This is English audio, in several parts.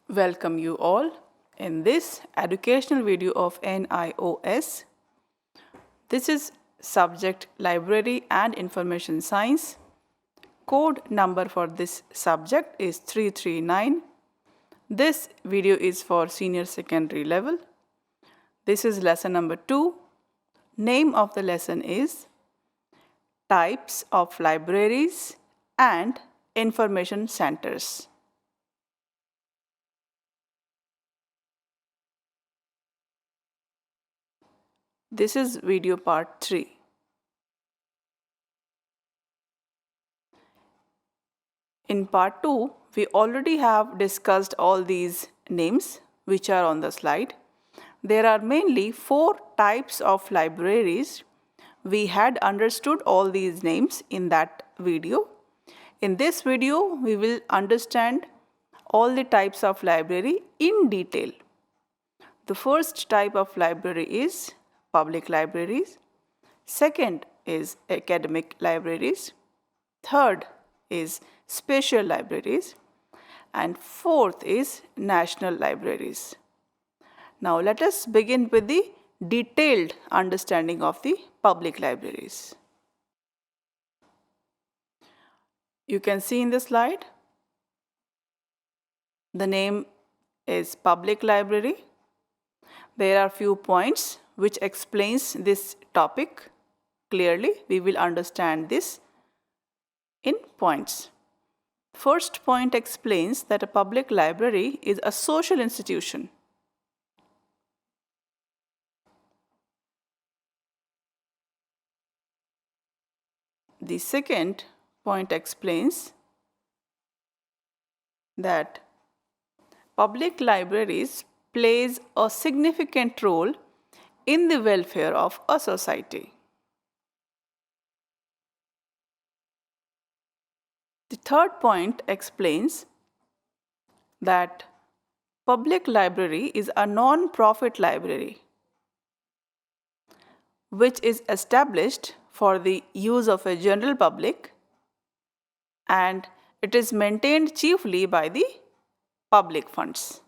Welcome you all in this educational video of NIOS. This is subject Library and Information Science. Code number for this subject is 339. This video is for senior secondary level. This is lesson number 2. Name of the lesson is Types of Libraries and Information Centers. This is video part 3. In part 2, we already have discussed all these names which are on the slide. There are mainly 4 types of libraries. We had understood all these names in that video. In this video, we will understand all the types of library in detail. The first type of library is public libraries. Second is academic libraries. Third is special libraries. And fourth is national libraries. Now let us begin with the detailed understanding of the public libraries. You can see in the slide, the name is public library. There are few points which explains this topic clearly. We will understand this in points. First point explains that a public library is a social institution. The second point explains that public libraries plays a significant role in the welfare of a society. The third point explains that public library is a non-profit library which is established for the use of a general public, and it is maintained chiefly by the public funds.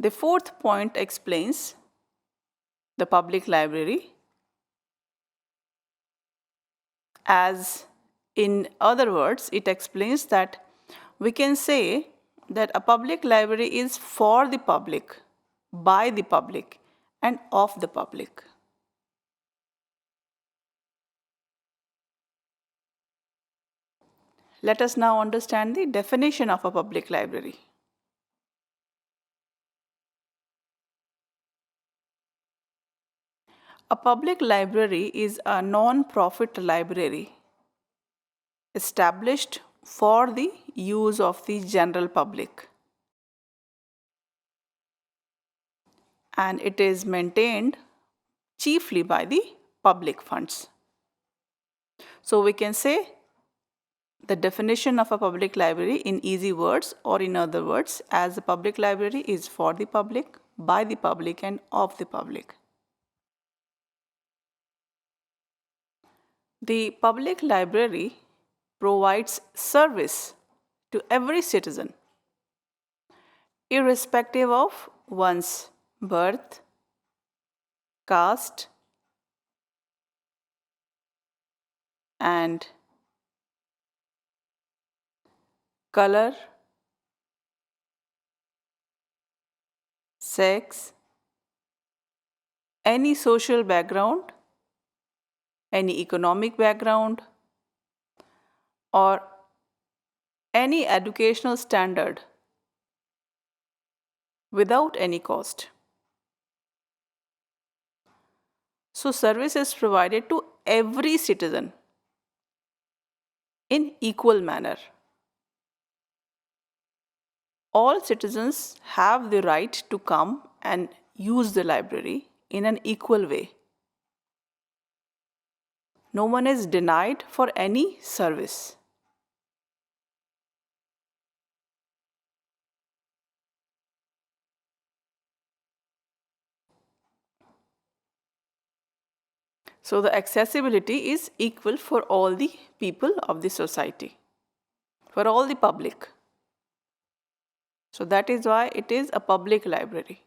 The fourth point explains the public library as, in other words, it explains that we can say that a public library is for the public, by the public, and of the public. Let us now understand the definition of a public library. A public library is a non-profit library established for the use of the general public, and it is maintained chiefly by the public funds. So we can say the definition of a public library in easy words, or in other words, as a public library is for the public, by the public, and of the public. The public library provides service to every citizen, irrespective of one's birth, caste, and color, sex, any social background, any economic background, or any educational standard without any cost. So service is provided to every citizen in equal manner. All citizens have the right to come and use the library in an equal way. No one is denied for any service. So the accessibility is equal for all the people of the society, for all the public. So that is why it is a public library.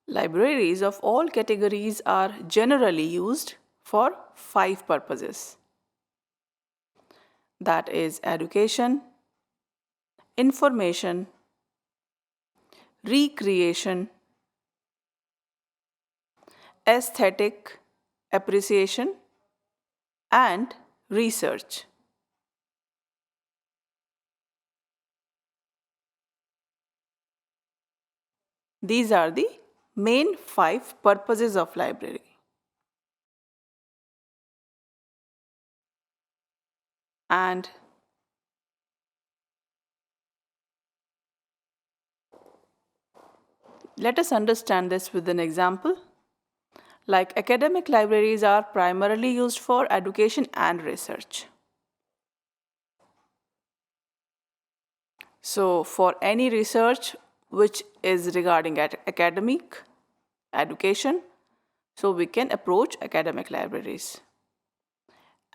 Libraries of all categories are generally used for 5 purposes. That is education, information, recreation, aesthetic appreciation, and research. These are the main 5 purposes of library. And let us understand this with an example. Like academic libraries are primarily used for education and research. So for any research which is regarding academic education, so we can approach academic libraries.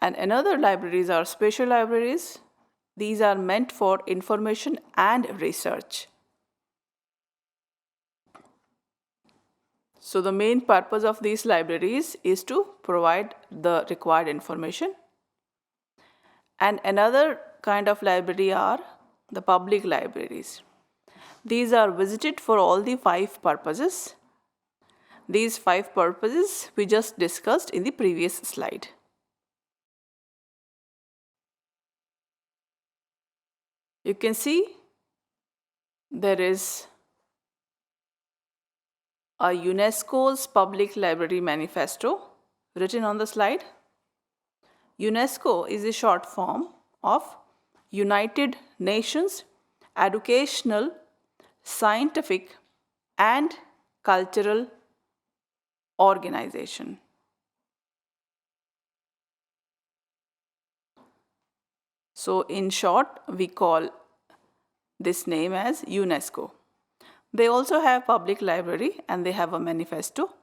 And another libraries are special libraries. These are meant for information and research. So the main purpose of these libraries is to provide the required information. And another kind of library are the public libraries. These are visited for all the 5 purposes. These 5 purposes we just discussed in the previous slide. You can see there is a UNESCO's Public Library Manifesto written on the slide. UNESCO is a short form of United Nations Educational, Scientific and Cultural Organization. So in short, we call this name as UNESCO. They also have public library and they have a manifesto.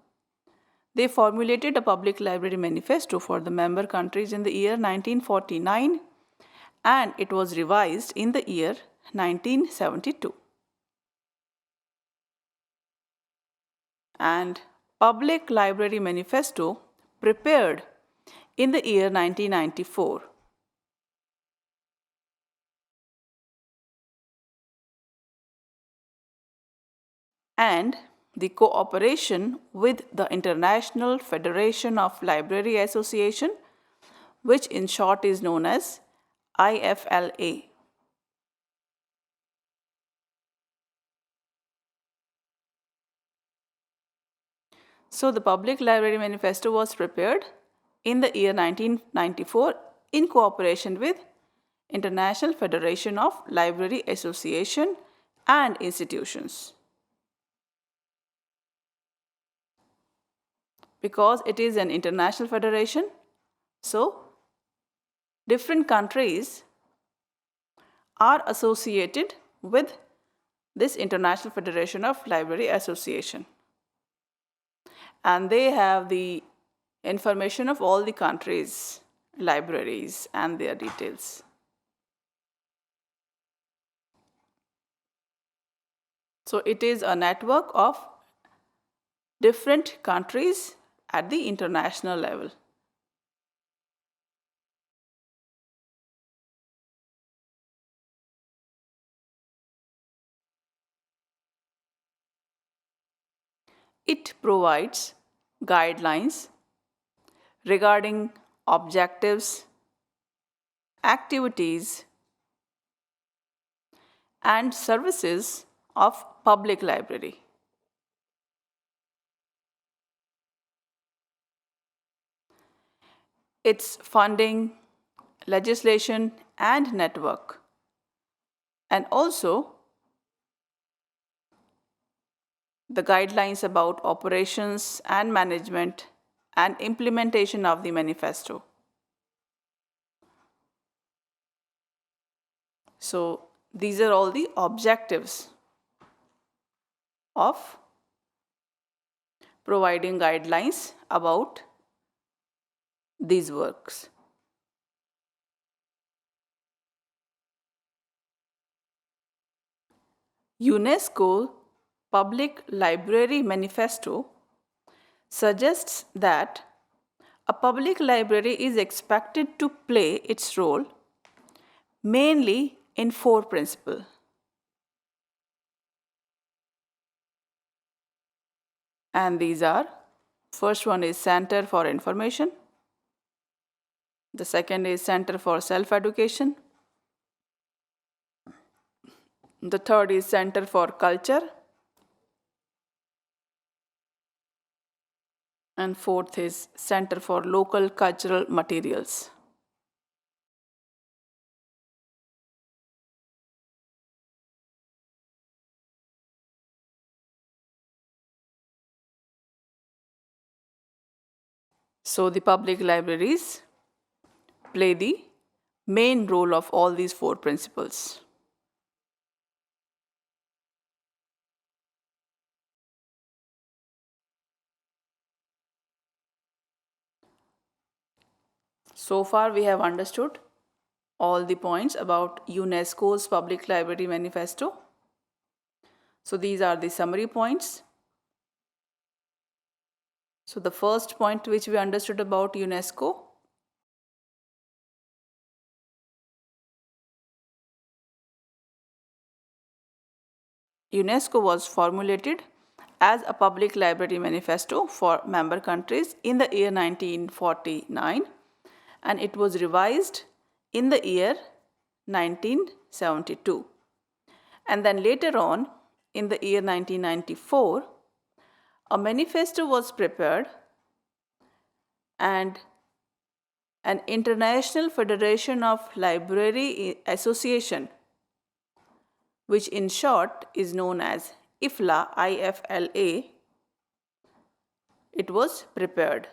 They formulated a public library manifesto for the member countries in the year 1949 and it was revised in the year 1972. And Public Library Manifesto prepared in the year 1994. And the cooperation with the International Federation of Library Association, which in short is known as IFLA. So the Public Library Manifesto was prepared in the year 1994 in cooperation with International Federation of Library Association and institutions. Because it is an international federation, so different countries are associated with this International Federation of Library Association. And they have the information of all the countries' libraries and their details. So it is a network of different countries at the international level. It provides guidelines regarding objectives, activities, and services of public library. Its funding, legislation, and network, and also the guidelines about operations and management and implementation of the manifesto. So These are all the objectives of providing guidelines about these works. UNESCO Public Library Manifesto suggests that a public library is expected to play its role mainly in four principles. And these are, first one is Center for Information, the second is Center for Self-Education, the third is Center for Culture, and fourth is Center for Local Cultural Materials. So the public libraries play the main role of all these four principles. So far we have understood all the points about UNESCO's Public Library Manifesto. So these are the summary points. So the first point which we understood about UNESCO, UNESCO was formulated as a public library manifesto for member countries in the year 1949, and it was revised in the year 1972. And then later on, in the year 1994, a manifesto was prepared and an International Federation of Library Association, which in short is known as IFLA, it was prepared.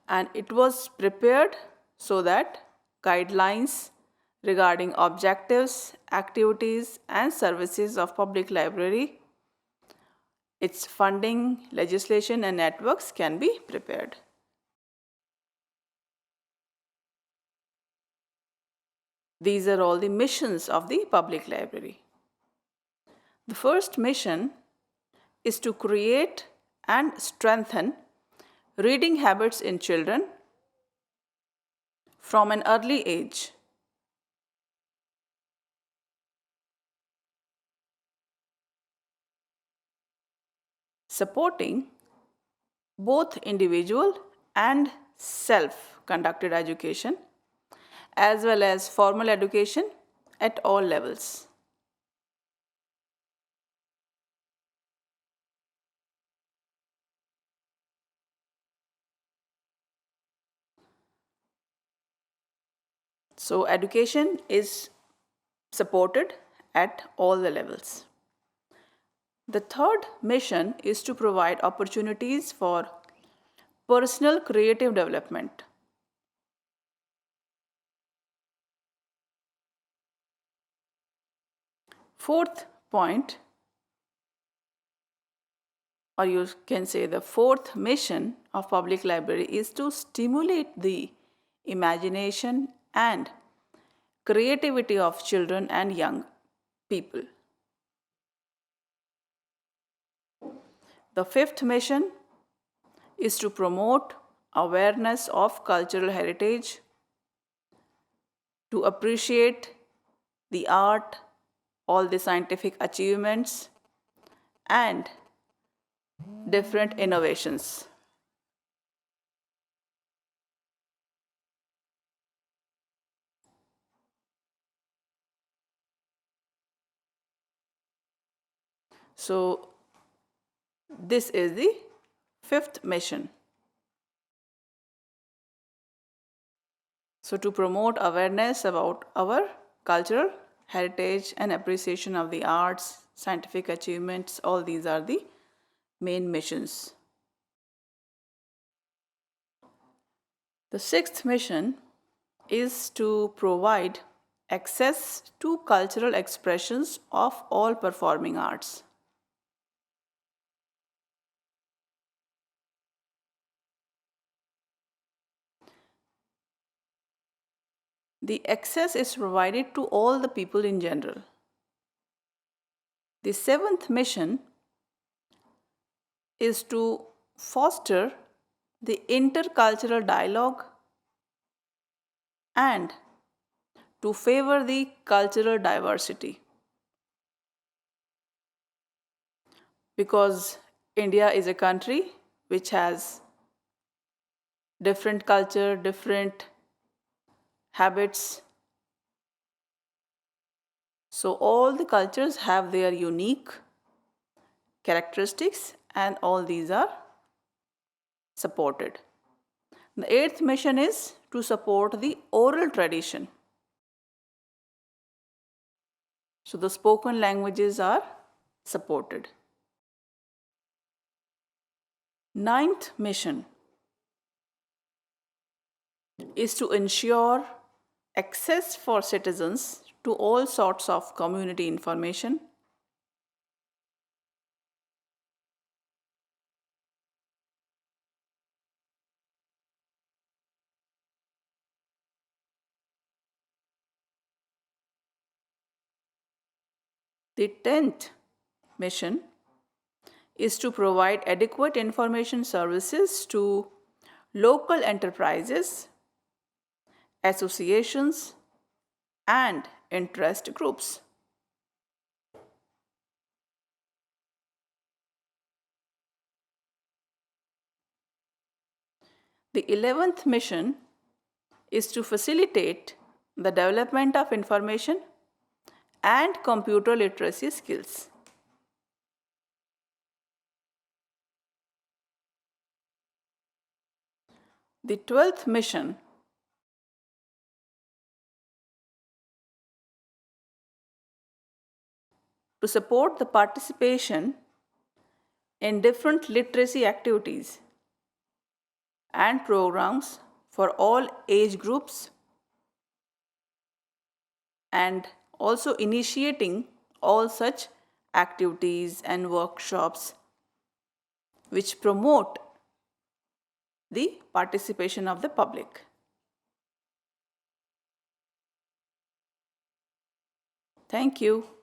And it was prepared so that guidelines regarding objectives, activities, and services of public library, its funding, legislation, and networks can be prepared. These are all the missions of the public library. The first mission is to create and strengthen reading habits in children from an early age. Supporting both individual and self-conducted education as well as formal education at all levels. So education is supported at all the levels. The third mission is to provide opportunities for personal creative development. Fourth point, or you can say the fourth mission of public library, is to stimulate the imagination and creativity of children and young people. The fifth mission is to promote awareness of cultural heritage, to appreciate the art, all the scientific achievements, and different innovations. So this is the fifth mission. So to promote awareness about our cultural heritage and appreciation of the arts, scientific achievements, all these are the main missions. The sixth mission is to provide access to cultural expressions of all performing arts. The access is provided to all the people in general. The seventh mission is to foster the intercultural dialogue and to favor the cultural diversity. Because India is a country which has different culture, different habits. So all the cultures have their unique characteristics and all these are supported. The eighth mission is to support the oral tradition. So the spoken languages are supported. Ninth mission is to ensure access for citizens to all sorts of community information. The 10th mission is to provide adequate information services to local enterprises, associations, and interest groups. The 11th mission is to facilitate the development of information and computer literacy skills. The 12th mission to support the participation in different literacy activities and programs for all age groups and also initiating all such activities and workshops which promote the participation of the public. Thank you.